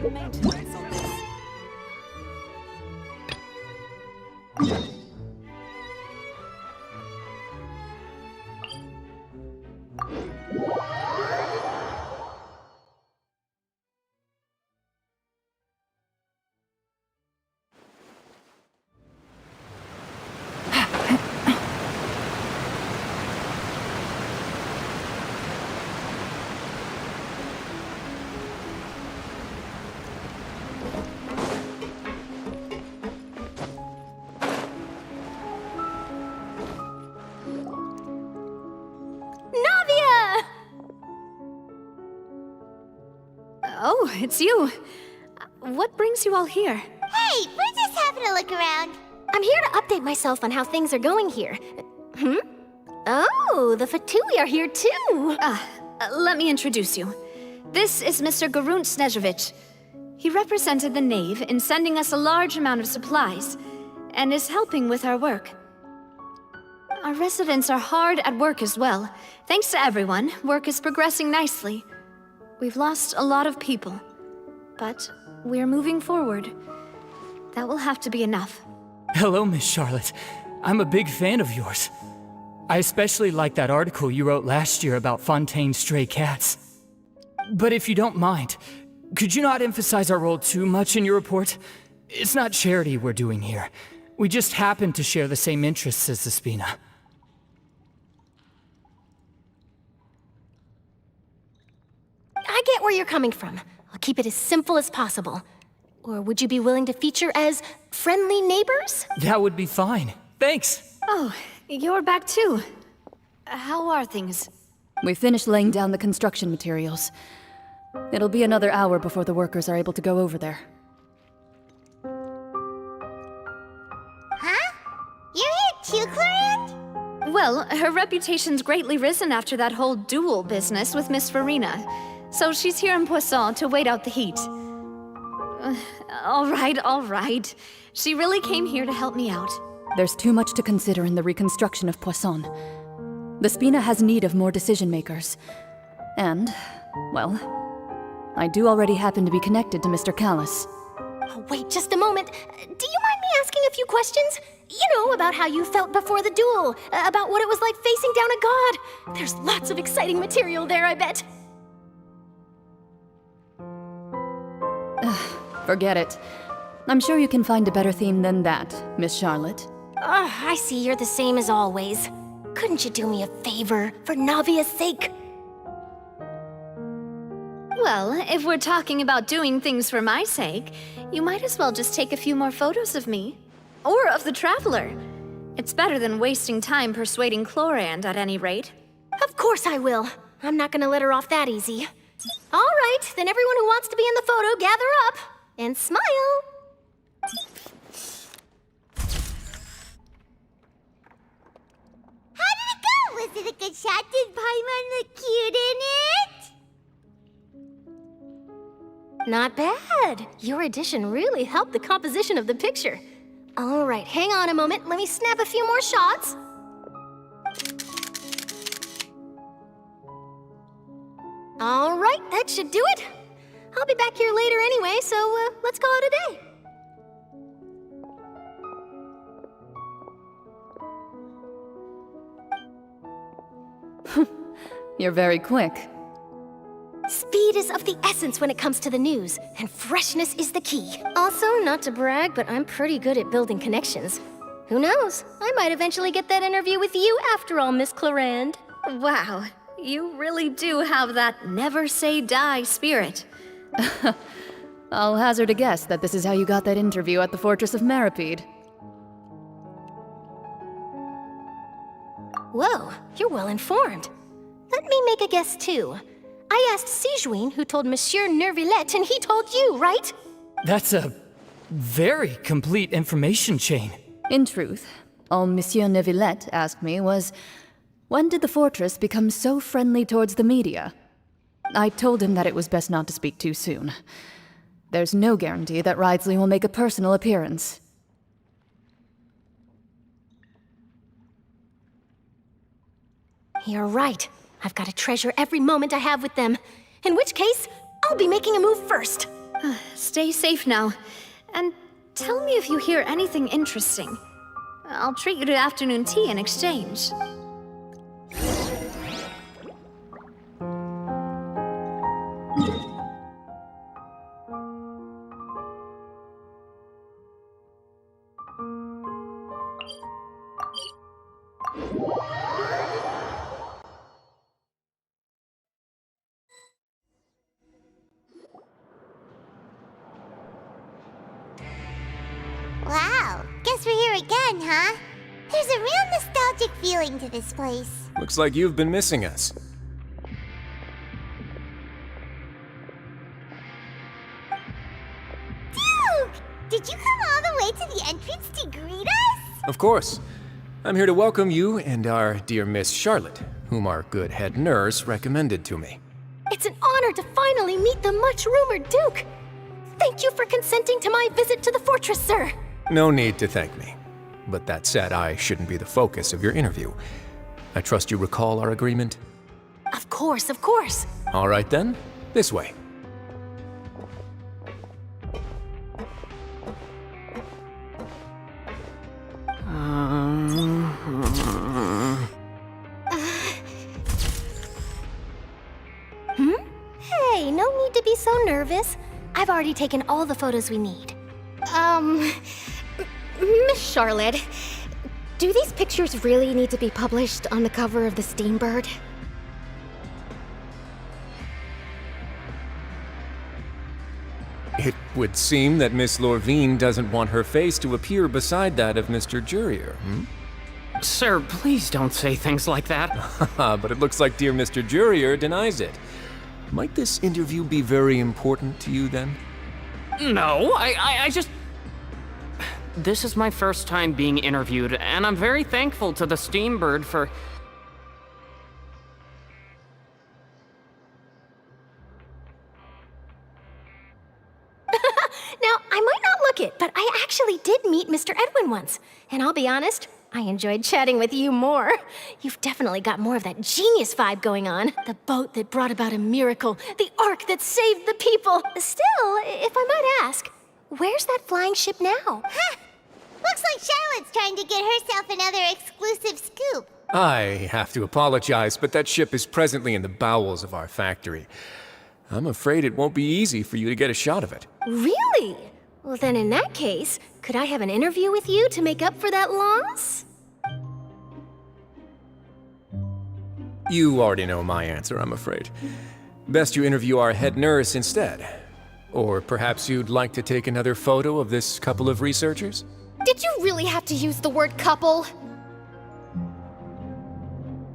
maintenance on this. Oh, it's you. What brings you all here? Hey, we're just having a look around. I'm here to update myself on how things are going here. Oh, the Fatui are here too. Let me introduce you. This is Mr. Garunt Snežević. He represented the Knave in sending us a large amount of supplies, and is helping with our work. Our residents are hard at work as well. Thanks to everyone, work is progressing nicely. We've lost a lot of people, but we're moving forward. That will have to be enough. Hello, Miss Charlotte. I'm a big fan of yours. I especially like that article you wrote last year about Fontaine's stray cats. But if you don't mind, could you not emphasize our role too much in your report? It's not charity we're doing here. We just happen to share the same interests as the Spina. I get where you're coming from. I'll keep it as simple as possible. Or would you be willing to feature as friendly neighbors? That would be fine. Thanks. Oh, you're back too. How are things? We finished laying down the construction materials. It'll be another hour before the workers are able to go over there. Huh? You're here too, Clarant? Well, her reputation's greatly risen after that whole duel business with Miss Farina. So she's here in Poisson to wait out the heat. All right. She really came here to help me out. There's too much to consider in the reconstruction of Poisson. The Spina has need of more decision-makers. And, well, I do already happen to be connected to Mr. Callis. Oh, wait just a moment. Do you mind me asking a few questions? You know, about how you felt before the duel, about what it was like facing down a god. There's lots of exciting material there, I bet. Forget it. I'm sure you can find a better theme than that, Miss Charlotte. I see you're the same as always. Couldn't you do me a favor, for Navia's sake? Well, if we're talking about doing things for my sake, you might as well just take a few more photos of me. Or of the Traveler. It's better than wasting time persuading Chlorand at any rate. Of course I will. I'm not gonna let her off that easy. All right, then everyone who wants to be in the photo, gather up. And smile. How did it go? Was it a good shot? Did Paimon look cute in it? Not bad. Your addition really helped the composition of the picture. All right, hang on a moment. Let me snap a few more shots. All right, that should do it. I'll be back here later anyway, so let's call it a day. You're very quick. Speed is of the essence when it comes to the news, and freshness is the key. Also, not to brag, but I'm pretty good at building connections. Who knows? I might eventually get that interview with you after all, Miss Chlorand. Wow, you really do have that never say die spirit. I'll hazard a guess that this is how you got that interview at the Fortress of Maripede. Whoa, you're well informed. Let me make a guess too. I asked Sijuin, who told Monsieur Nervillet, and he told you, right? That's a very complete information chain. In truth, all Monsieur Neuvillette asked me was, when did the fortress become so friendly towards the media? I told him that it was best not to speak too soon. There's no guarantee that Ridsley will make a personal appearance. You're right. I've got to treasure every moment I have with them. In which case, I'll be making a move first. Stay safe now. And tell me if you hear anything interesting. I'll treat you to afternoon tea in exchange. Wow, guess we're here again, huh? There's a real nostalgic feeling to this place. Looks like you've been missing us. Duke! Did you come all the way to the entrance to greet us? Of course. I'm here to welcome you and our dear Miss Charlotte, whom our good head nurse recommended to me. It's an honor to finally meet the much-rumored Duke. Thank you for consenting to my visit to the fortress, sir. No need to thank me. But that said, I shouldn't be the focus of your interview. I trust you recall our agreement? Of course, of course. All right then, this way. Hey, no need to be so nervous. I've already taken all the photos we need. Miss Charlotte, do these pictures really need to be published on the cover of the Steambird? It would seem that Miss Lorvine doesn't want her face to appear beside that of Mr. Jurier, Sir, please don't say things like that. But it looks like dear Mr. Jurier denies it. Might this interview be very important to you then? No, I just... This is my first time being interviewed, and I'm very thankful to the Steambird for... Now, I might not look it, but I actually did meet Mr. Edwin once. And I'll be honest, I enjoyed chatting with you more. You've definitely got more of that genius vibe going on. The boat that brought about a miracle, the ark that saved the people. Still, if I might ask, where's that flying ship now? Huh! Looks like Charlotte's trying to get herself another exclusive scoop. I have to apologize, but that ship is presently in the bowels of our factory. I'm afraid it won't be easy for you to get a shot of it. Really? Well, then in that case, could I have an interview with you to make up for that loss? You already know my answer, I'm afraid. Best you interview our head nurse instead. Or perhaps you'd like to take another photo of this couple of researchers? Did you really have to use the word couple?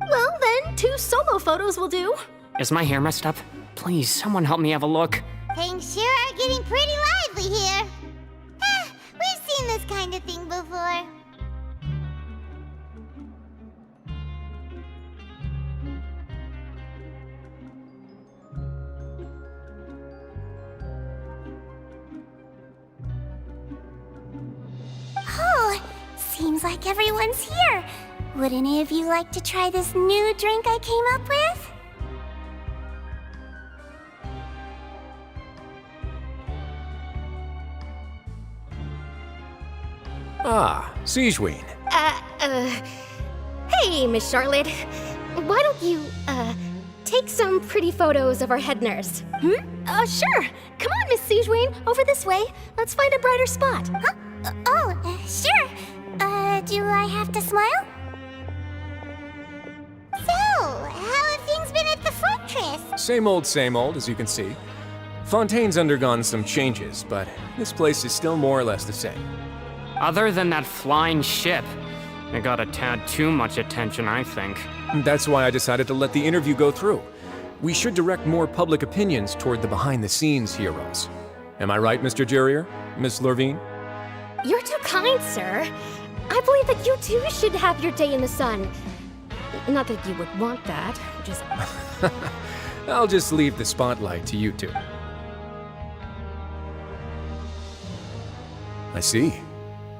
Well, then, 2 solo photos will do. Is my hair messed up? Please, someone help me have a look. Things sure are getting pretty lively here. We've seen this kind of thing before. Oh, seems like everyone's here. Would any of you like to try this new drink I came up with? Ah, Sigewin. Hey, Miss Charlotte. Why don't you, take some pretty photos of our head nurse? Sure. Come on, Miss Sigewin, over this way. Let's find a brighter spot. Huh? Sure. Do I have to smile? So, how have things been at the fortress? Same old, as you can see. Fontaine's undergone some changes, but this place is still more or less the same. Other than that flying ship, it got a tad too much attention, I think. That's why I decided to let the interview go through. We should direct more public opinions toward the behind-the-scenes heroes. Am I right, Mr. Jurier? Miss Lorvine? You're too kind, sir. I believe that you too should have your day in the sun. Not that you would want that, just... I'll just leave the spotlight to you two. I see.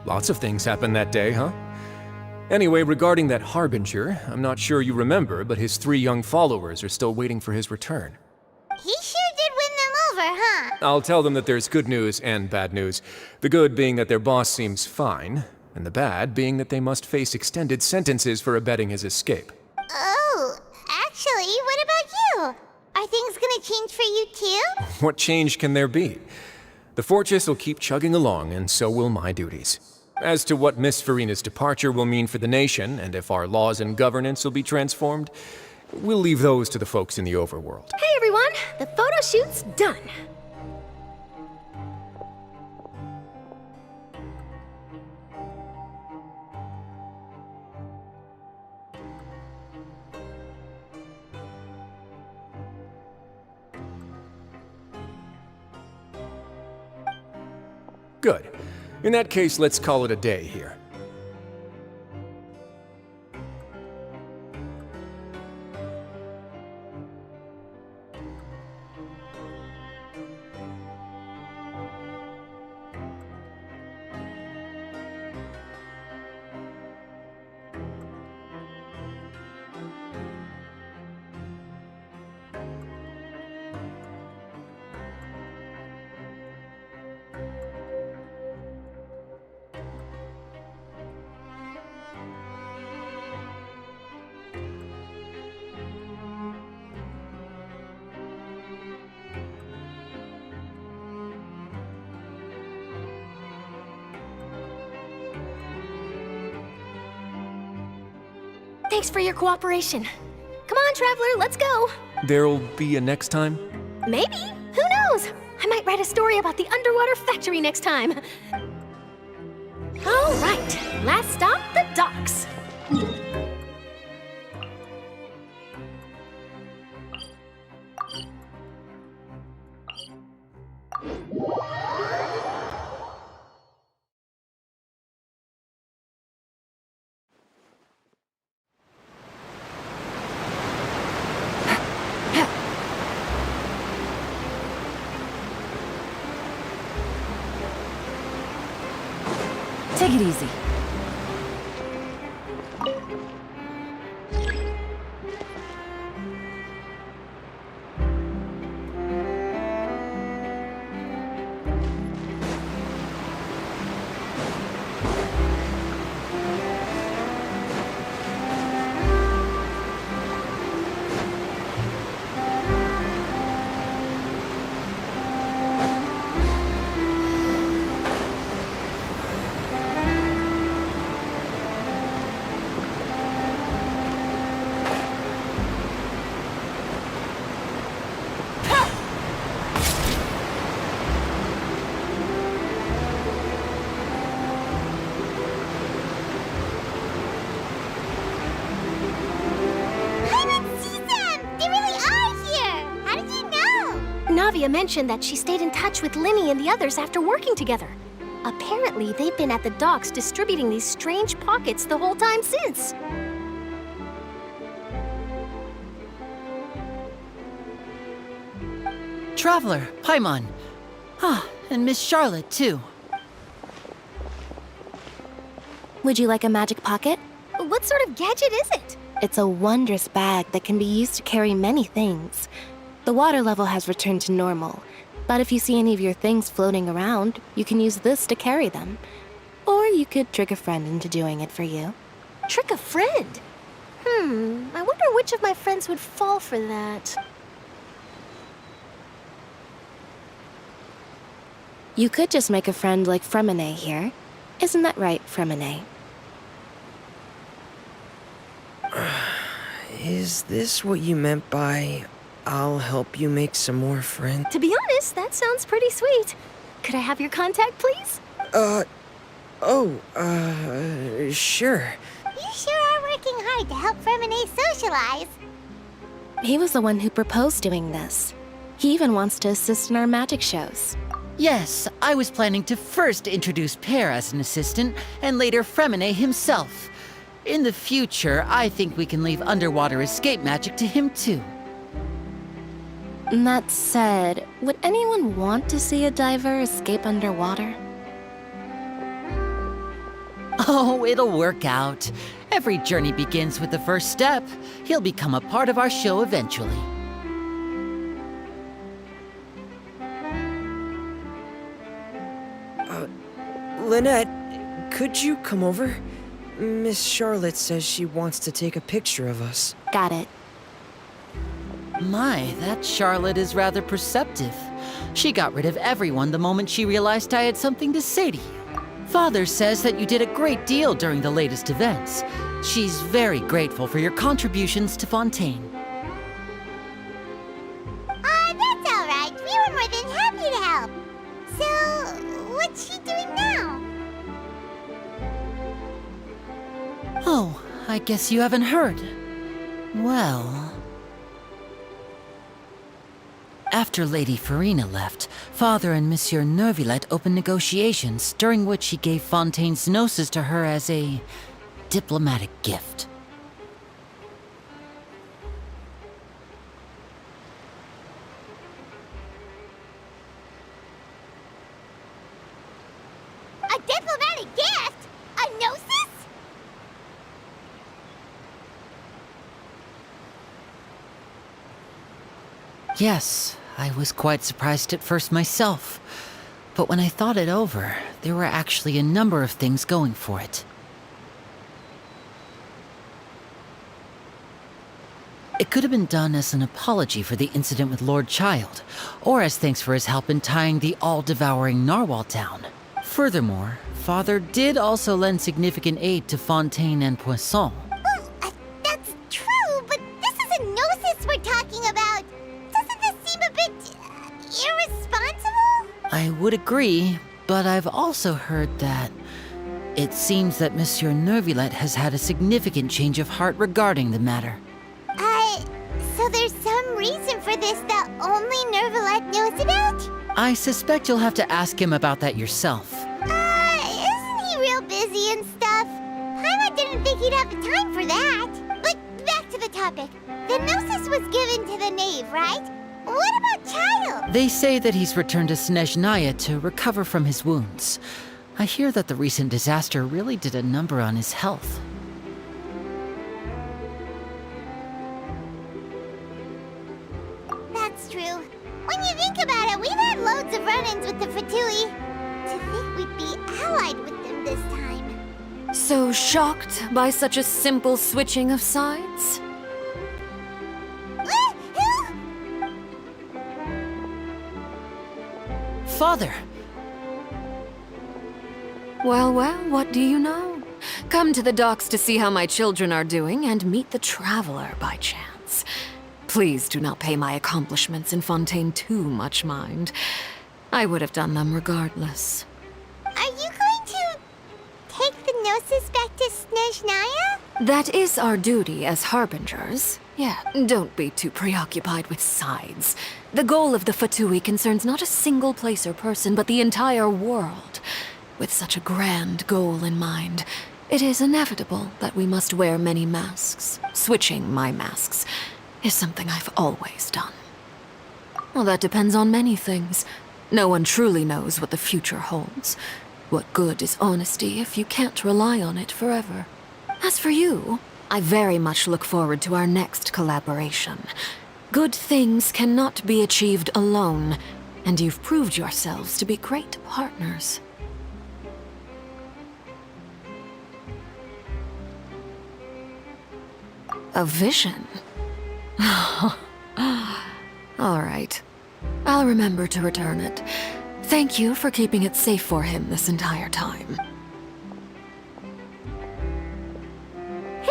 Lots of things happened that day, huh? Anyway, regarding that Harbinger, I'm not sure you remember, but his 3 young followers are still waiting for his return. He sure did win them over, huh? I'll tell them that there's good news and bad news. The good being that their boss seems fine, and the bad being that they must face extended sentences for abetting his escape. Oh, actually, what about you? Are things gonna change for you too? What change can there be? The fortress will keep chugging along, and so will my duties. As to what Miss Farina's departure will mean for the nation, and if our laws and governance will be transformed, we'll leave those to the folks in the overworld. Hey everyone, the photo shoot's done. Good. In that case, let's call it a day here. Thanks for your cooperation. Come on, Traveler, let's go. There'll be a next time? Maybe. Who knows? I might write a story about the underwater factory next time. All right, last stop, the docks. Take it easy. Navia mentioned that she stayed in touch with Linny and the others after working together. Apparently, they've been at the docks distributing these strange pockets the whole time since. Traveler, Paimon. Ah, and Miss Charlotte, too. Would you like a magic pocket? What sort of gadget is it? It's a wondrous bag that can be used to carry many things. The water level has returned to normal, but if you see any of your things floating around, you can use this to carry them. Or you could trick a friend into doing it for you. Trick a friend? I wonder which of my friends would fall for that. You could just make a friend like Fremine here. Isn't that right, Fremine? Is this what you meant by, I'll help you make some more friends? To be honest, that sounds pretty sweet. Could I have your contact, please? Sure. You sure are working hard to help Fremine socialize. He was the one who proposed doing this. He even wants to assist in our magic shows. Yes, I was planning to first introduce Pear as an assistant, and later Fremine himself. In the future, I think we can leave underwater escape magic to him too. That said, would anyone want to see a diver escape underwater? Oh, it'll work out. Every journey begins with the first step. He'll become a part of our show eventually. Lynette, could you come over? Miss Charlotte says she wants to take a picture of us. Got it. My, that Charlotte is rather perceptive. She got rid of everyone the moment she realized I had something to say to you. Father says that you did a great deal during the latest events. She's very grateful for your contributions to Fontaine. That's all right. We were more than happy to help. So, what's she doing now? Oh, I guess you haven't heard. Well... After Lady Farina left, Father and Monsieur Neuvillette opened negotiations, during which he gave Fontaine's gnosis to her as a diplomatic gift. A diplomatic gift? A gnosis? Yes, I was quite surprised at first myself. But when I thought it over, there were actually a number of things going for it. It could have been done as an apology for the incident with Lord Child, or as thanks for his help in tying the all-devouring narwhal down. Furthermore, Father did also lend significant aid to Fontaine and Poisson. Well, that's true, but this is a gnosis we're talking about. Doesn't this seem a bit irresponsible? I would agree, but I've also heard that it seems that Monsieur Neuvillette has had a significant change of heart regarding the matter. So there's some reason for this that only Neuvillette knows about? I suspect you'll have to ask him about that yourself. Isn't he real busy and stuff? Paimon didn't think he'd have the time for that. But back to the topic. The gnosis was given to the knave, right? What about Child? They say that he's returned to Snezhnaya to recover from his wounds. I hear that the recent disaster really did a number on his health. That's true. When you think about it, we've had loads of run-ins with the Fatui. To think we'd be allied with them this time. So shocked by such a simple switching of sides? Father! Well, what do you know? Come to the docks to see how my children are doing and meet the Traveler by chance. Please do not pay my accomplishments in Fontaine too much mind. I would have done them regardless. Are you going to take the gnosis back to Snezhnaya? That is our duty as harbingers. Yeah, don't be too preoccupied with sides. The goal of the Fatui concerns not a single place or person, but the entire world. With such a grand goal in mind, it is inevitable that we must wear many masks. Switching my masks is something I've always done. Well, that depends on many things. No one truly knows what the future holds. What good is honesty if you can't rely on it forever? As for you, I very much look forward to our next collaboration. Good things cannot be achieved alone, and you've proved yourselves to be great partners. A vision? All right. I'll remember to return it. Thank you for keeping it safe for him this entire time.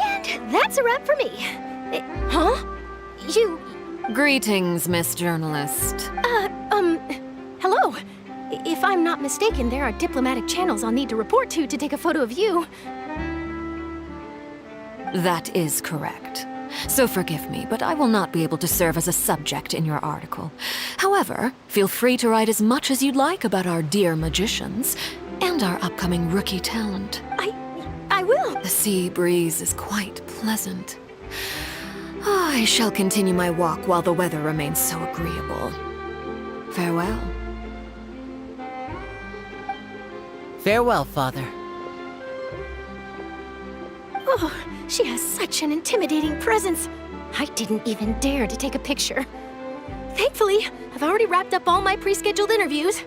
And that's a wrap for me. Huh? You... Greetings, Miss Journalist. Hello. If I'm not mistaken, there are diplomatic channels I'll need to report to take a photo of you. That is correct. So forgive me, but I will not be able to serve as a subject in your article. However, feel free to write as much as you'd like about our dear magicians and our upcoming rookie talent. I will. The sea breeze is quite pleasant. I shall continue my walk while the weather remains so agreeable. Farewell. Farewell, Father. Oh, she has such an intimidating presence. I didn't even dare to take a picture. Thankfully, I've already wrapped up all my pre-scheduled interviews.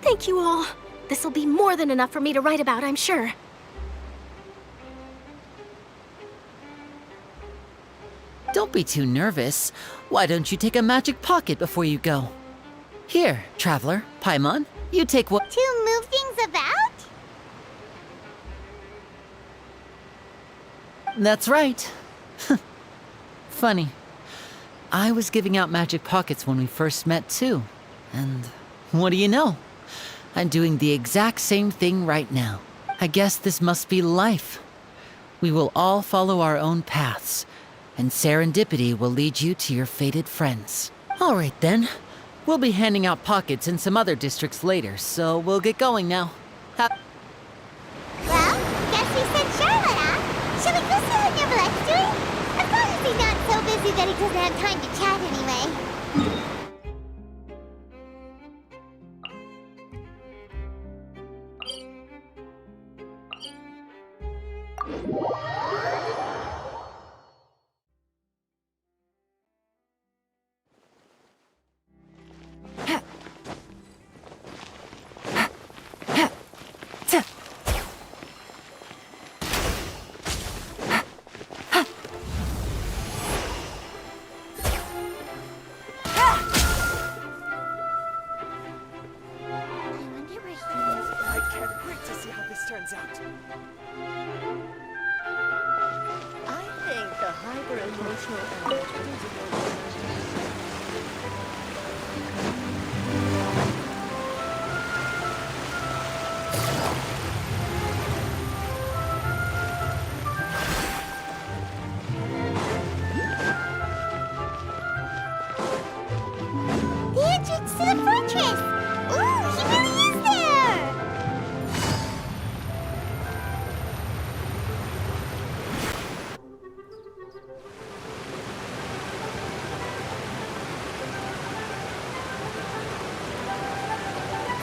Thank you all. This'll be more than enough for me to write about, I'm sure. Don't be too nervous. Why don't you take a magic pocket before you go? Here, Traveler, Paimon, you take what— To move things about? That's right. Funny. I was giving out magic pockets when we first met, too. And what do you know? I'm doing the exact same thing right now. I guess this must be life. We will all follow our own paths, and serendipity will lead you to your fated friends. All right, then. We'll be handing out pockets in some other districts later, so we'll get going now. Well, guess we sent Charlotte off. Shall we go see what Neverlette's doing? As long as he's not so busy that he doesn't have time to chat anyway. I can't wait to see how this turns out. I think the hyper-emotional The entrance to the fortress! Ooh, he really is there!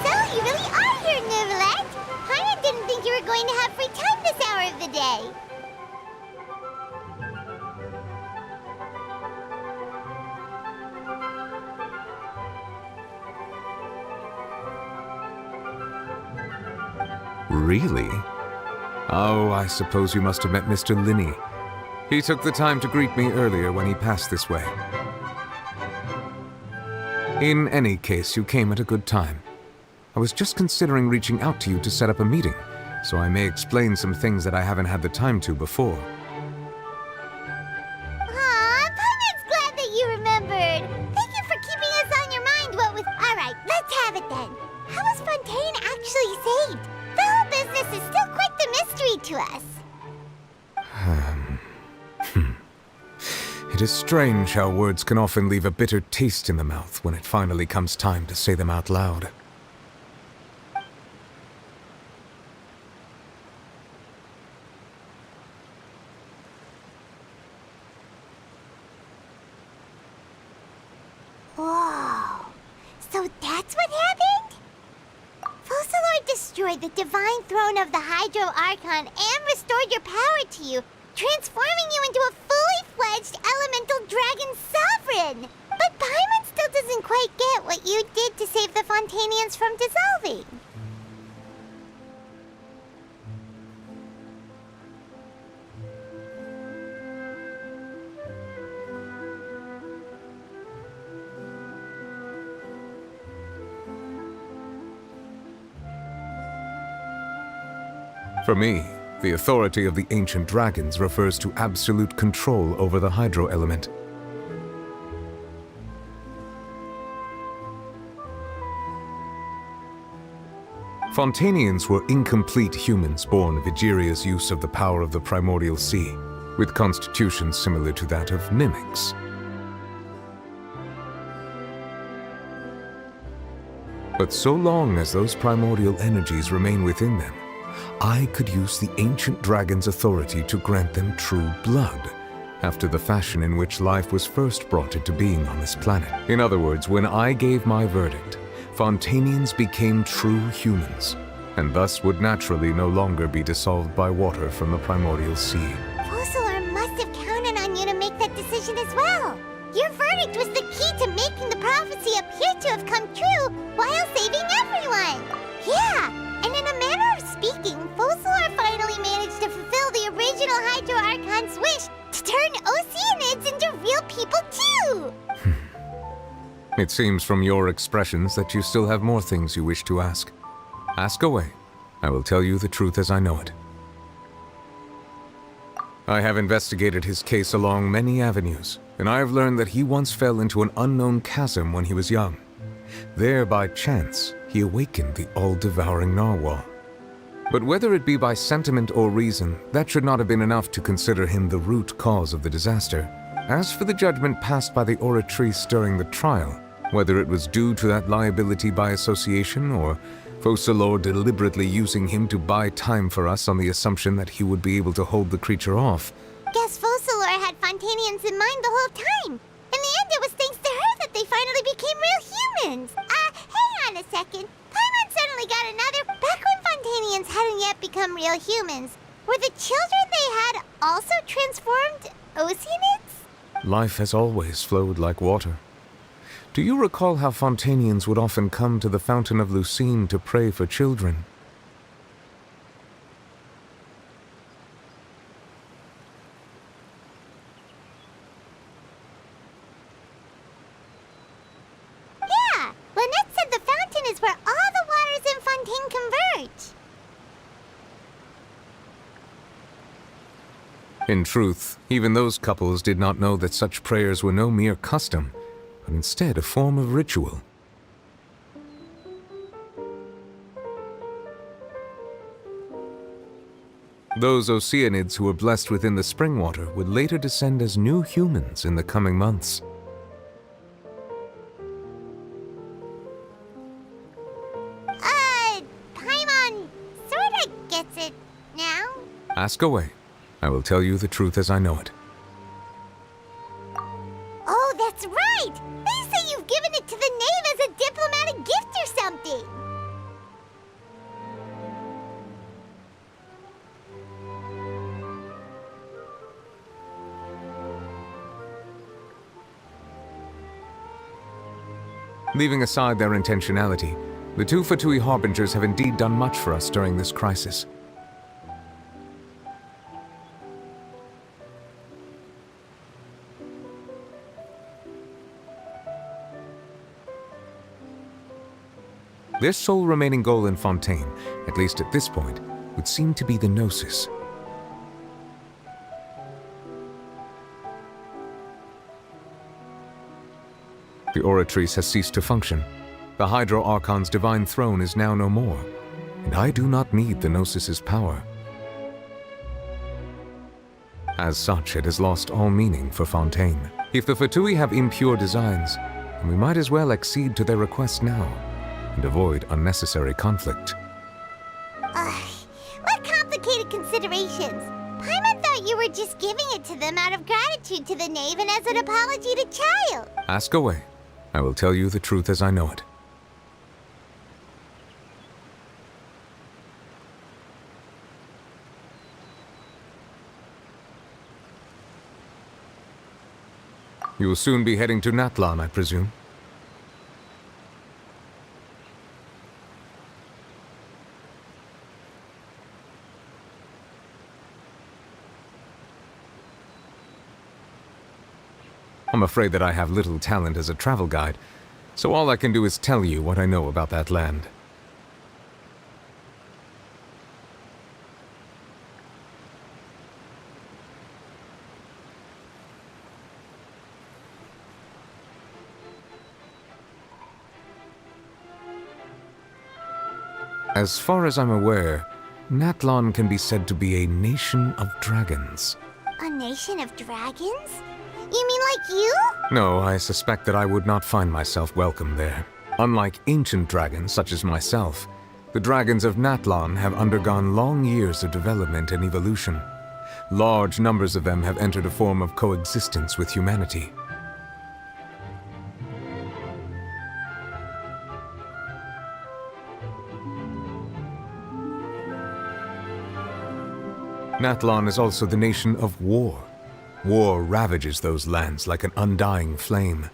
So, you really are here, Neverlet! Paimon didn't think you were going to have free time this hour of the day. Really? Oh, I suppose you must have met Mr. Linney. He took the time to greet me earlier when he passed this way. In any case, you came at a good time. I was just considering reaching out to you to set up a meeting, so I may explain some things that I haven't had the time to before. Aw, Paimon's glad that you remembered. Thank you for keeping us on your mind. Alright, let's have it then. How was Fontaine actually saved? The whole business is still quite the mystery to us. It is strange how words can often leave a bitter taste in the mouth when it finally comes time to say them out loud. Whoa. So that's what happened? Focalord destroyed the divine throne of the Hydro Archon and restored your power to you, transforming you into a fully fledged elemental dragon sovereign. But Paimon still doesn't quite get what you did to save the Fontainians from dissolving. For me, the authority of the ancient dragons refers to absolute control over the hydro element. Fontainians were incomplete humans born of Egeria's use of the power of the primordial sea, with constitutions similar to that of mimics. But so long as those primordial energies remain within them, I could use the ancient dragon's authority to grant them true blood, after the fashion in which life was first brought into being on this planet. In other words, when I gave my verdict, Fontainians became true humans, and thus would naturally no longer be dissolved by water from the primordial sea. Focalord must have counted on you to make that decision as well. Your verdict was the key to making the prophecy appear to have come true while saving everyone. Yeah, turn Oceanids into real people too! It seems from your expressions that you still have more things you wish to ask. Ask away. I will tell you the truth as I know it. I have investigated his case along many avenues, and I have learned that he once fell into an unknown chasm when he was young. There, by chance, he awakened the all-devouring narwhal. But whether it be by sentiment or reason, that should not have been enough to consider him the root cause of the disaster. As for the judgment passed by the oratrice during the trial, whether it was due to that liability by association or Focalor deliberately using him to buy time for us on the assumption that he would be able to hold the creature off. Guess Focalor had Fontanians in mind the whole time. In the end, it was thanks to her that they finally became real humans. Hang on a second. Paimon suddenly got another. Back when Fontanians hadn't yet become real humans, were the children they had also transformed Oceanids? Life has always flowed like water. Do you recall how Fontanians would often come to the Fountain of Lucine to pray for children? Yeah, Lynette said the fountain is where all the waters in Fontaine converge. In truth, even those couples did not know that such prayers were no mere custom, but instead a form of ritual. Those Oceanids who were blessed within the spring water would later descend as new humans in the coming months. Paimon sorta gets it now. Ask away. I will tell you the truth as I know it. Oh, that's right! They say you've given it to the Knave as a diplomatic gift or something! Leaving aside their intentionality, the two Fatui Harbingers have indeed done much for us during this crisis. Their sole remaining goal in Fontaine, at least at this point, would seem to be the Gnosis. The Oratrice has ceased to function. The Hydro Archon's divine throne is now no more, and I do not need the Gnosis's power. As such, it has lost all meaning for Fontaine. If the Fatui have impure designs, then we might as well accede to their request now, and avoid unnecessary conflict. What complicated considerations! Paimon thought you were just giving it to them out of gratitude to the Knave and as an apology to Child. Ask away. I will tell you the truth as I know it. You will soon be heading to Ntalan, I presume? I'm afraid that I have little talent as a travel guide, so all I can do is tell you what I know about that land. As far as I'm aware, Ntalan can be said to be a nation of dragons. A nation of dragons? You mean like you? No, I suspect that I would not find myself welcome there. Unlike ancient dragons such as myself, the dragons of Ntalan have undergone long years of development and evolution. Large numbers of them have entered a form of coexistence with humanity. Ntalan is also the nation of war. War ravages those lands like an undying flame.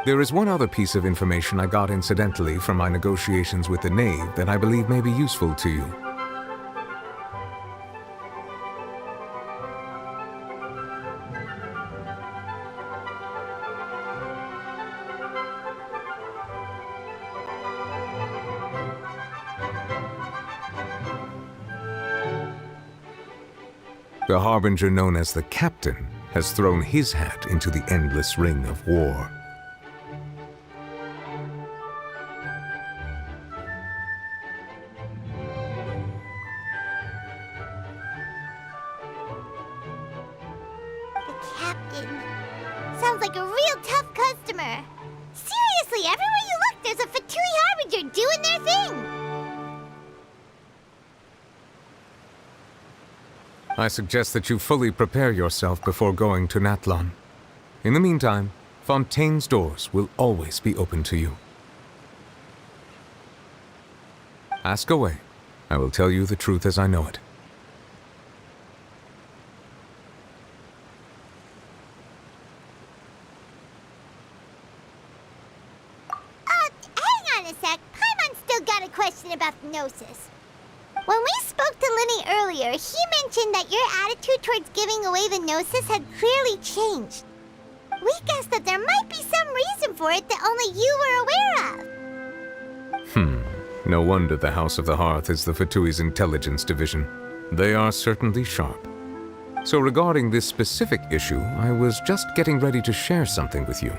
There is one other piece of information I got incidentally from my negotiations with the Knave that I believe may be useful to you. The Harbinger known as the Captain has thrown his hat into the endless ring of war. The captain. Sounds like a real tough customer. Seriously, everywhere you look, there's a Fatui Harbinger doing their thing. I suggest that you fully prepare yourself before going to Ntalan. In the meantime, Fontaine's doors will always be open to you. Ask away. I will tell you the truth as I know it. Hang on a sec. Paimon's still got a question about the Gnosis. When we spoke to Linny earlier, he mentioned that your attitude towards giving away the Gnosis had clearly changed. We guessed that there might be some reason for it that only you were aware of. No wonder the House of the Hearth is the Fatui's intelligence division. They are certainly sharp. So regarding this specific issue, I was just getting ready to share something with you.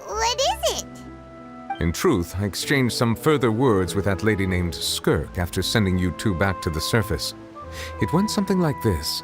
What is it? In truth, I exchanged some further words with that lady named Skirk after sending you two back to the surface. It went something like this.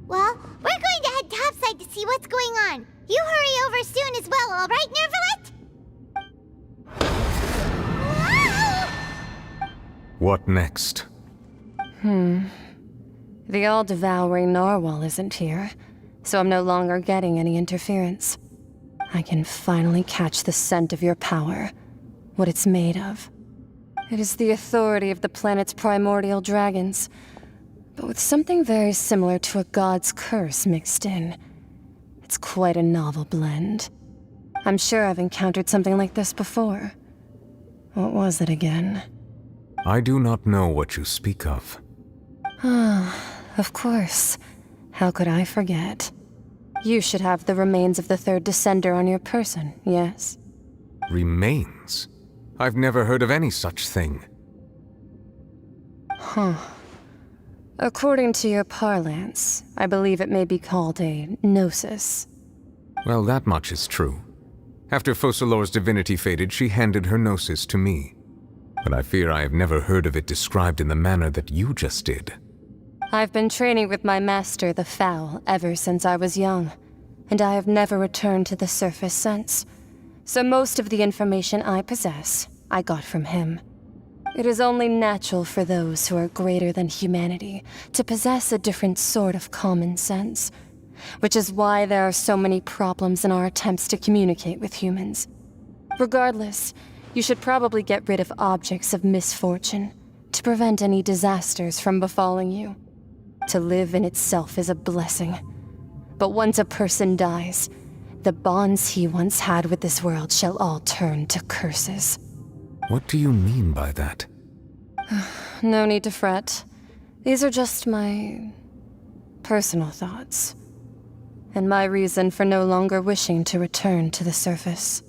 Well, we're going to head topside to see what's going on. You hurry over soon as well, all right, Nervalet? What next? The all-devouring narwhal isn't here, so I'm no longer getting any interference. I can finally catch the scent of your power, what it's made of. It is the authority of the planet's primordial dragons, but with something very similar to a god's curse mixed in. It's quite a novel blend. I'm sure I've encountered something like this before. What was it again? I do not know what you speak of. Of course. How could I forget? You should have the remains of the third descender on your person, yes? Remains? I've never heard of any such thing. According to your parlance, I believe it may be called a gnosis. Well, that much is true. After Focalor's divinity faded, she handed her gnosis to me. But I fear I have never heard of it described in the manner that you just did. I've been training with my master, the Foul, ever since I was young, and I have never returned to the surface since. So most of the information I possess, I got from him. It is only natural for those who are greater than humanity to possess a different sort of common sense, which is why there are so many problems in our attempts to communicate with humans. Regardless, you should probably get rid of objects of misfortune to prevent any disasters from befalling you. To live in itself is a blessing, but once a person dies, the bonds he once had with this world shall all turn to curses. What do you mean by that? No need to fret. These are just my personal thoughts, and my reason for no longer wishing to return to the surface.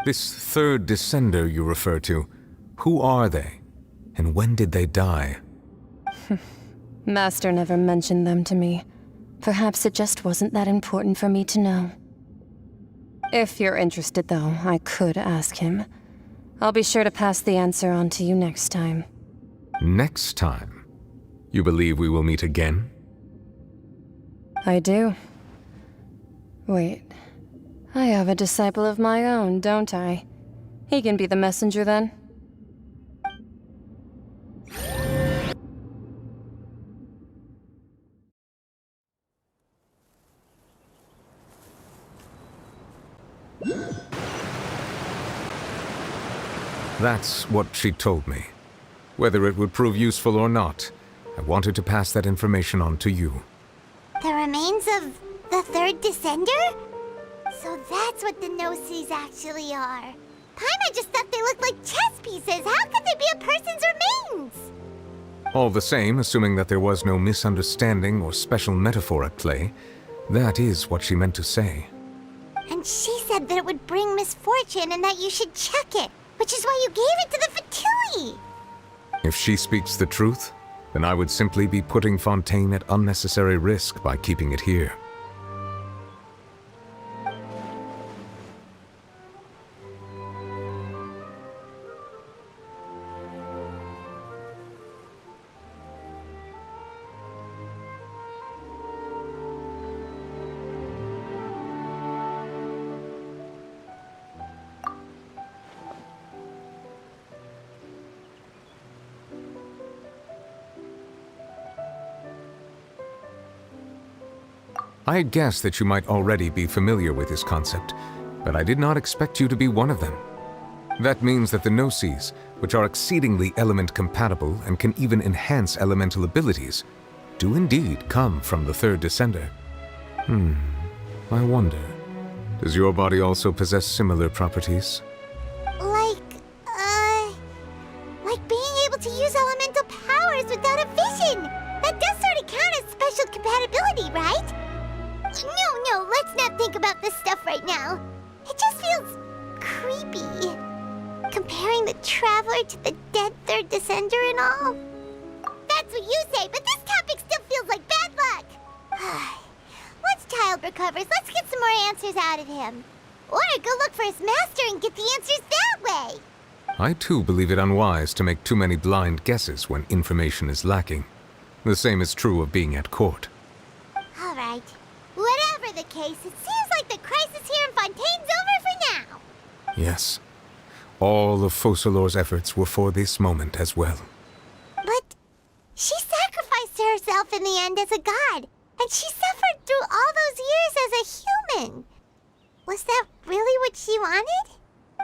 This third descender you refer to, who are they? And when did they die? Master never mentioned them to me. Perhaps it just wasn't that important for me to know. If you're interested, though, I could ask him. I'll be sure to pass the answer on to you next time. Next time? You believe we will meet again? I do. Wait. I have a disciple of my own, don't I? He can be the messenger then. That's what she told me. Whether it would prove useful or not, I wanted to pass that information on to you. The remains of the third descender? So that's what the Gnosis actually are. Paimon just thought they looked like chess pieces. How could they be a person's remains? All the same, assuming that there was no misunderstanding or special metaphor at play, that is what she meant to say. And she said that it would bring misfortune and that you should check it, which is why you gave it to the Fatui. If she speaks the truth, then I would simply be putting Fontaine at unnecessary risk by keeping it here. I had guessed that you might already be familiar with this concept, but I did not expect you to be one of them. That means that the Gnosis, which are exceedingly element-compatible and can even enhance elemental abilities, do indeed come from the third descender. I wonder, does your body also possess similar properties? Like being able to use elemental powers without a vision. That does sort of count as special compatibility, right? No, let's not think about this stuff right now. It just feels creepy. Comparing the Traveler to the dead third descender and all. That's what you say, but this topic still feels like bad luck. Once Child recovers, let's get some more answers out of him. Or go look for his master and get the answers that way. I too believe it unwise to make too many blind guesses when information is lacking. The same is true of being at court. All right. Whatever the case, it seems like the crisis here in Fontaine's over for now. Yes. All of Focalor's efforts were for this moment as well. But she sacrificed herself in the end as a god, and she suffered through all those years as a human. Was that really what she wanted?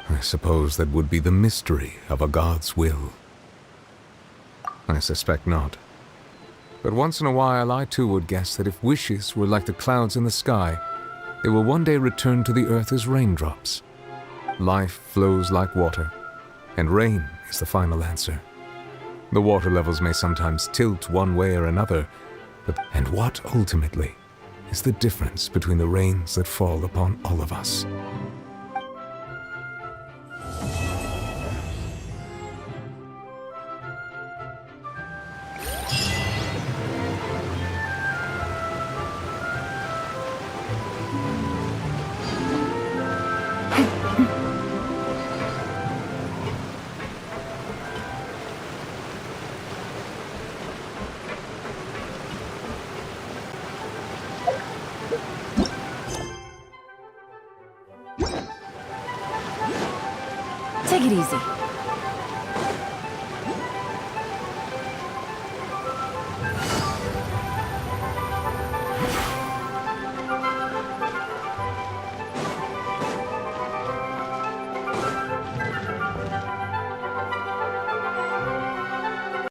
I suppose that would be the mystery of a god's will. I suspect not. But once in a while, I too would guess that if wishes were like the clouds in the sky, they will one day return to the earth as raindrops. Life flows like water, and rain is the final answer. The water levels may sometimes tilt one way or another, and what ultimately is the difference between the rains that fall upon all of us? Take it easy.